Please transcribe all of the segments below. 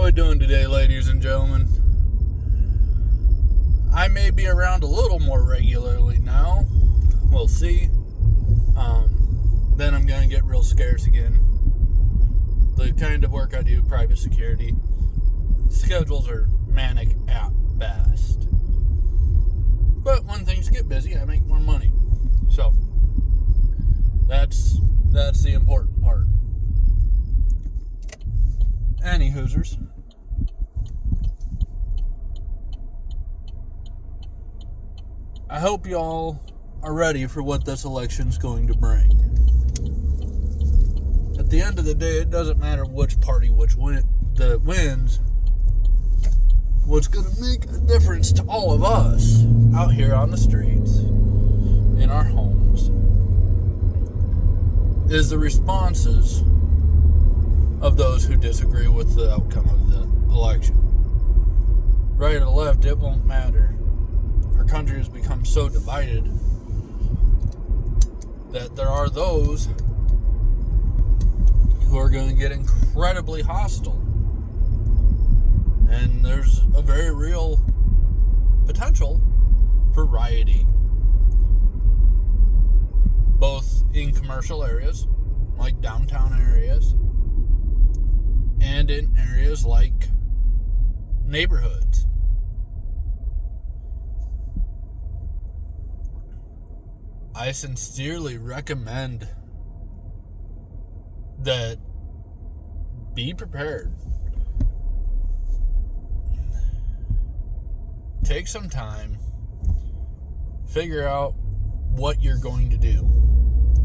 we doing today, ladies and gentlemen? I may be around a little more regularly now. We'll see. Then I'm going to get real scarce again. The kind of work I do, private security, schedules are manic at best. But when things get busy, I make more money. So, that's the important part. Any Hoosers. I hope y'all are ready for what this election's going to bring. At the end of the day, it doesn't matter which party wins. What's going to make a difference to all of us out here on the streets, in our homes, is the responses of those who disagree with the outcome of the election. Right or left, it won't matter. Our country has become so divided that there are those who are going to get incredibly hostile. And there's a very real potential for rioting, both in commercial areas, like downtown areas, and in areas like neighborhoods. I sincerely recommend that be prepared. Take some time, figure out what you're going to do.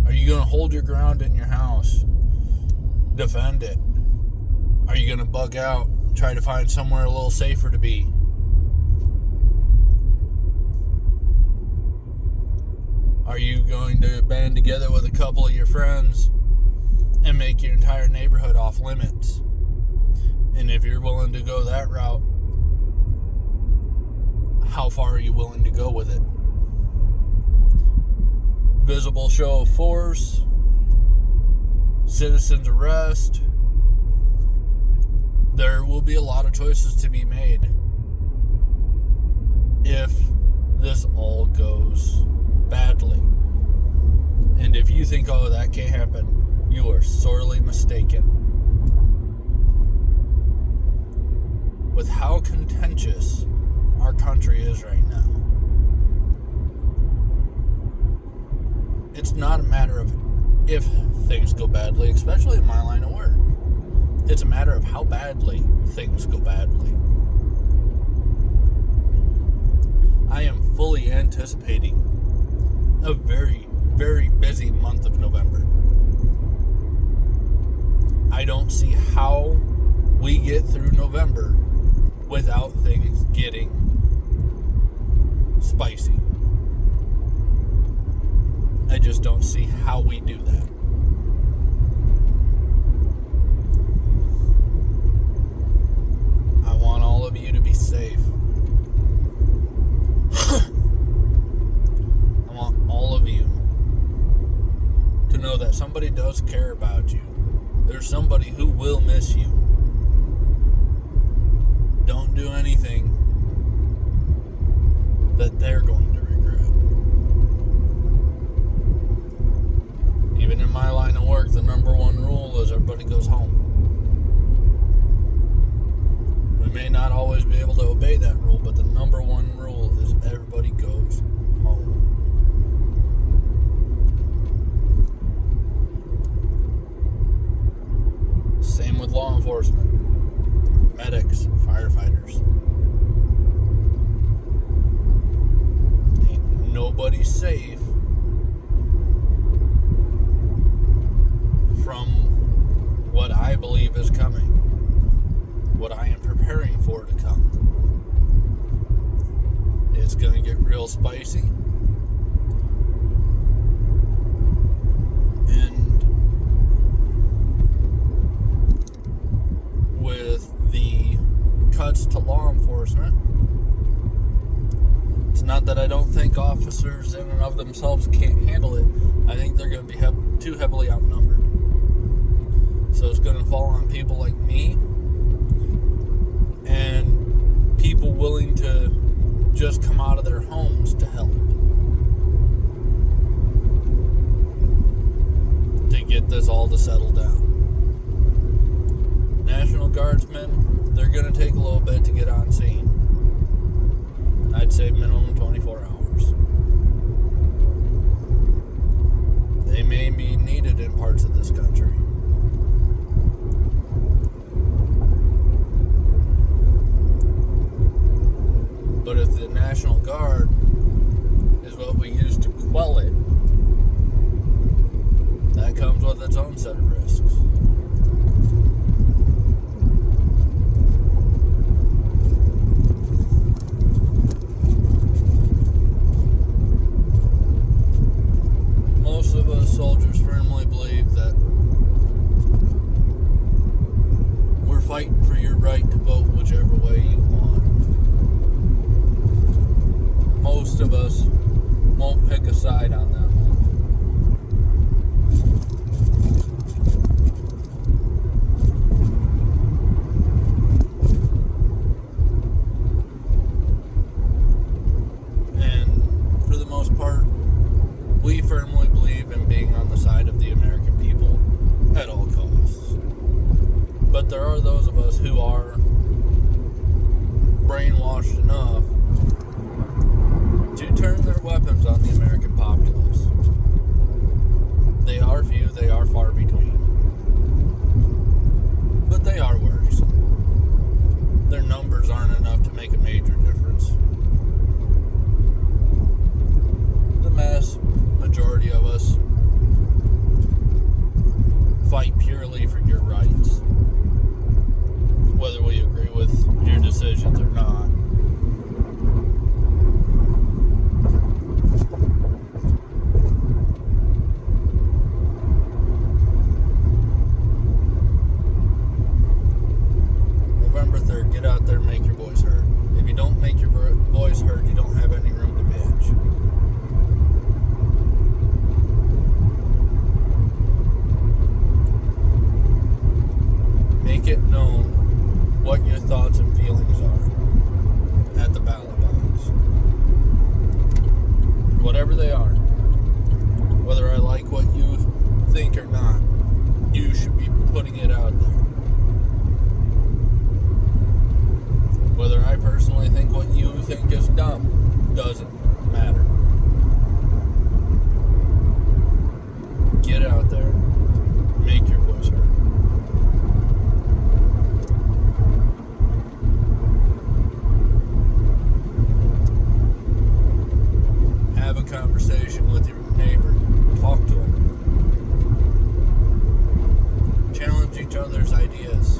Are you going to hold your ground in your house? Defend it. Are you going to bug out, try to find somewhere a little safer to be? Are you going to band together with a couple of your friends and make your entire neighborhood off limits? And if you're willing to go that route, how far are you willing to go with it? Visible show of force, citizens arrest. There will be a lot of choices to be made if this all goes badly. And if you think, oh, that can't happen, you are sorely mistaken. With how contentious our country is right now, it's not a matter of if things go badly, especially in my line of work. It's a matter of how badly things go badly. I am fully anticipating a very, very busy month of November. I don't see how we get through November without things getting spicy. I just don't see how we do that. I want all of you to be safe. I want all of you to know that somebody does care about you. There's somebody who will miss you. Don't do anything that they're going to regret. Even in my line of work, the number one rule is everybody goes home. We may not always be able to obey that rule, but the number one rule is everybody goes home. Same with law enforcement, medics, firefighters. Ain't nobody safe from what I believe is coming, what I am preparing for to come. It's going to get real spicy. And with the cuts to law enforcement, it's not that I don't think officers in and of themselves can't handle it. I think they're going to be too heavily outnumbered. So it's going to fall on people like me Guardsmen, they're going to take a little bit to get on scene. I'd say minimum 24 hours. They may be needed in parts of this country. But if the National Guard is what we use to quell it, that comes with its own set of risks. Most of us soldiers firmly believe that we're fighting for your right to vote whichever way you want. Most of us won't pick a side on that one. And for the most part, we firmly believe in being on the side of the American people at all costs. But there are those of us who are brainwashed enough to turn their weapons on the American populace. They are few, they are far between. But they are worrisome. Their numbers aren't enough to make a major difference. The mass majority of us fight purely for your rights, whether we agree with your decisions or not. November 3rd, get out there and make your voice heard. If you don't make your voice heard, you don't have any room to bitch. Make it known what your thoughts and feelings are at the ballot box. Whatever they are. Whether I like what you think or not, you should be putting it out there. Whether I personally think what you think is dumb doesn't matter. Get out there. Make your voice heard. Have a conversation with your neighbor. Talk to them. Challenge each other's ideas.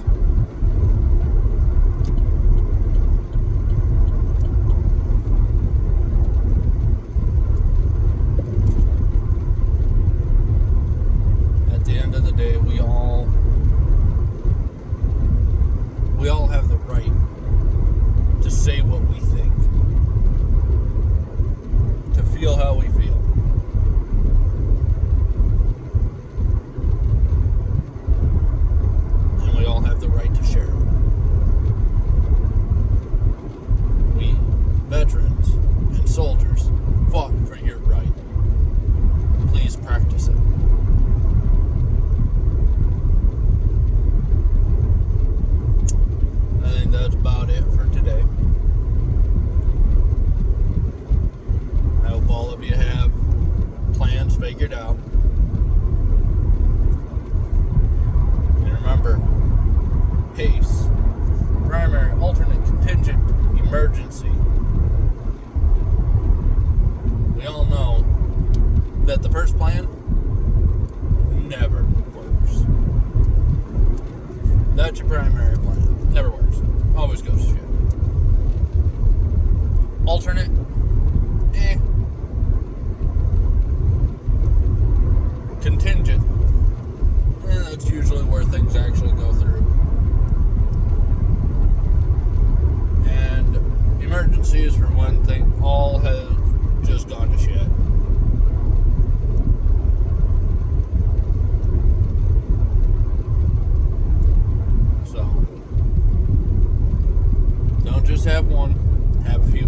At the end of the day, we all have the right to say what we think, to feel how we feel. And we all have the right to share it. We, veterans and soldiers, fought for your right. Please practice it. I think that's about it for today. I hope all of you have plans figured out. And remember, PACE, primary, alternate, contingent, emergency. We all know that the first plan never works. That's your primary plan. Never works. Always goes to shit. Alternate, contingent, that's usually where things actually go through. And emergency is for one thing, all has just gone to shit. So, don't just have one, have a few